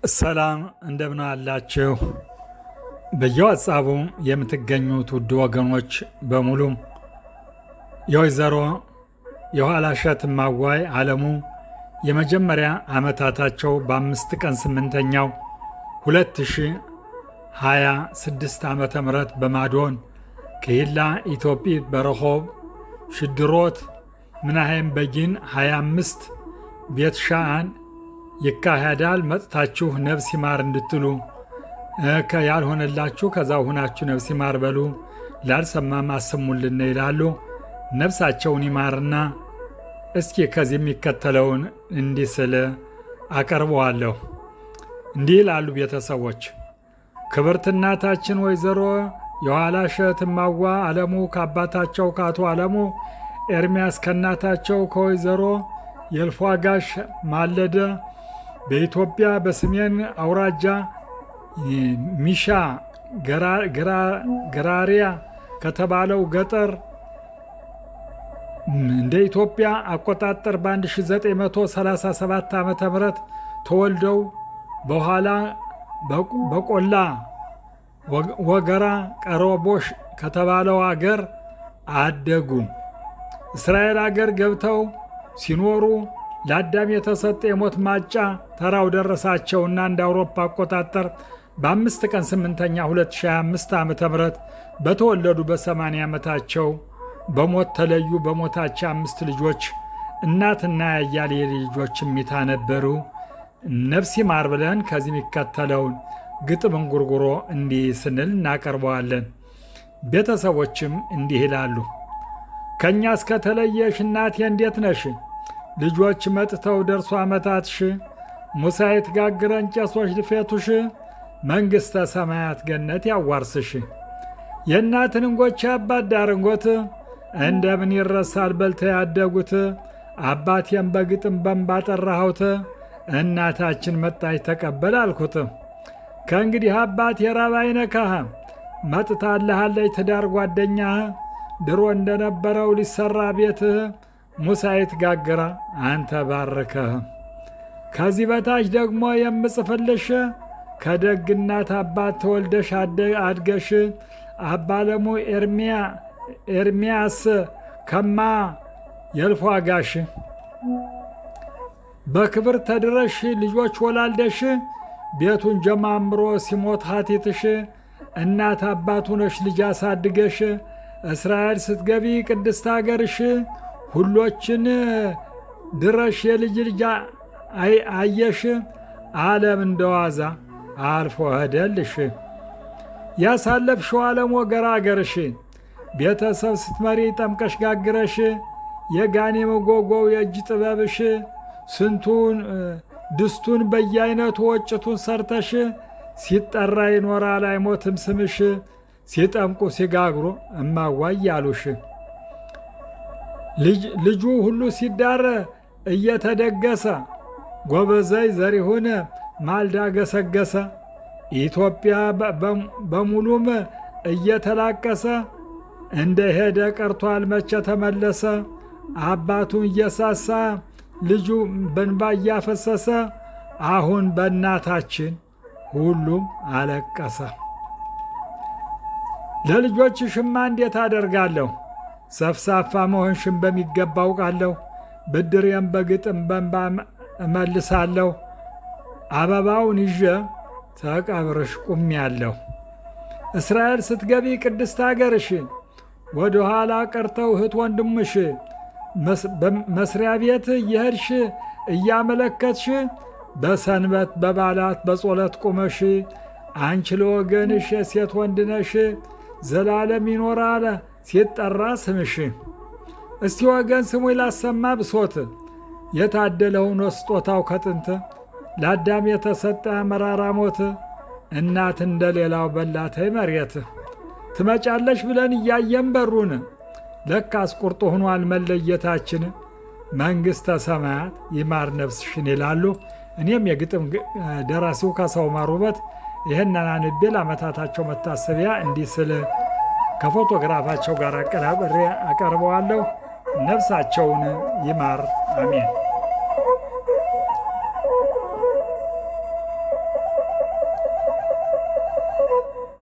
ሰላም እንደምን አላችሁ? በየዋትስአፑ የምትገኙት ውድ ወገኖች በሙሉ የወይዘሮ የኋላሸት እማዋይ አለሙ የመጀመሪያ ዓመታታቸው በ5 ቀን 8ኛው 2026 ዓመተ ምህረት በማዶን ከሂላ ኢትዮጵ በረሆብ ሽድሮት ምናሄም በጊን 25 ቤት ሻአን ይካሄዳል። መጥታችሁ ነፍስ ይማር እንድትሉ ያልሆነላችሁ ከዛው ሁናችሁ ነፍስ ይማር በሉ፣ ላልሰማም አሰሙልን ይላሉ። ነፍሳቸውን ይማርና እስኪ ከዚህ የሚከተለውን እንዲህ ስል አቀርበዋለሁ። እንዲህ ይላሉ ቤተሰቦች። ክብርት እናታችን ወይዘሮ የኋላሸት እማዋ አለሙ ከአባታቸው ከአቶ አለሙ ኤርምያስ ከእናታቸው ከወይዘሮ የልፏጋሽ ማለደ በኢትዮጵያ በሰሜን አውራጃ ሚሻ ግራሪያ ከተባለው ገጠር እንደ ኢትዮጵያ አቆጣጠር በ1937 ዓ.ም ተወልደው በኋላ በቆላ ወገራ ቀረቦሽ ከተባለው አገር አደጉ። እስራኤል አገር ገብተው ሲኖሩ ለአዳም የተሰጠ የሞት ማጫ ተራው ደረሳቸውና እንደ አውሮፓ አቆጣጠር በ5 ቀን 8ኛ 2025 ዓ.ም በተወለዱ በ80 ዓመታቸው በሞት ተለዩ። በሞታቸው 5 ልጆች እናትና ያያሌ ልጆች ሚታ ነበሩ። ነፍስ ይማር ብለን ከዚህ የሚከተለውን ግጥም እንጉርጉሮ እንዲህ ስንል እናቀርበዋለን። ቤተሰቦችም እንዲህ ይላሉ። ከእኛ እስከተለየሽ እናቴ እንዴት ነሽ? ልጆች መጥተው ደርሶ ዓመታትሽ ሙሳይት ጋግረ እንጨሶች ልፌቱሽ መንግሥተ ሰማያት ገነት ያዋርስሽ። የእናትን እንጎቻ አባት ዳርንጎት እንደምን ይረሳል በልተ ያደጉት። አባቴም በግጥም በንባ ጠራሁት እናታችን መጣች ተቀበል አልኩት። ከእንግዲህ አባት የራብ አይነካህ መጥታለሃለች ትዳር ጓደኛህ ድሮ እንደነበረው ሊሰራ ቤትህ ሙሳይት ጋግራ አንተ ባርከህ። ከዚህ በታች ደግሞ የምጽፍልሽ ከደግናት አባት ተወልደሽ አድገሽ አባለሙ ኤርምያስ ከማ የልፏጋሽ በክብር ተድረሽ ልጆች ወላልደሽ ቤቱን ጀማምሮ ሲሞት ሀቲትሽ እናት አባቱ ነሽ ልጅ አሳድገሽ እስራኤል ስትገቢ ቅድስት አገርሽ ሁሎችን ድረሽ የልጅ ልጅ አየሽ ዓለም እንደዋዛ አልፎ ሄደልሽ። ያሳለፍሽው ዓለም ወገራ አገርሽ ቤተሰብ ስትመሪ ጠምቀሽ ጋግረሽ የጋኔ መጎጎው የእጅ ጥበብሽ ስንቱን ድስቱን በየአይነቱ ወጭቱን ሰርተሽ ሲጠራ ይኖራል አይሞትም ስምሽ ሲጠምቁ ሲጋግሩ እማዋይ ያሉሽ። ልጁ ሁሉ ሲዳረ እየተደገሰ ጎበዘይ ዘሪሁን ማልዳ ገሰገሰ። ኢትዮጵያ በሙሉም እየተላቀሰ እንደ ሄደ ቀርቷል መቼ ተመለሰ። አባቱን እየሳሳ ልጁ በንባ እያፈሰሰ አሁን በእናታችን ሁሉም አለቀሰ። ለልጆችሽማ እንዴት አደርጋለሁ ሰፍሳፋ መሆንሽን በሚገባ አውቃለሁ። ብድሬም በግጥም በንባ እመልሳለሁ። አበባውን ይዤ ተቀብርሽ ቁሜያለሁ። እስራኤል ስትገቢ ቅድስት አገርሽ ወደ ኋላ ቀርተው እህት ወንድምሽ መስሪያ ቤት እየሄድሽ እያመለከትሽ በሰንበት በባላት በጾለት ቁመሽ አንቺ ለወገንሽ የሴት ወንድነሽ ዘላለም ይኖራል ሲጠራ ስምሽ። እስቲ ወገን ስሙ ላሰማ ብሶት የታደለውን ስጦታው ከጥንት ለአዳም የተሰጠ መራራ ሞት እናት እንደሌላው በላተይ መሬት። ትመጫለሽ ብለን እያየን በሩን ለካስ ቁርጥ ሆኗል መለየታችን። መንግሥተ ሰማያት ይማር ነፍስሽን ይላሉ። እኔም የግጥም ደራሲው ካሳው ማር ውበት ይህንን አንቤ ለዓመታታቸው መታሰቢያ እንዲህ ስል ከፎቶግራፋቸው ጋር አቀናብሬ አቀርበዋለሁ። ነፍሳቸውን ይማር አሜን።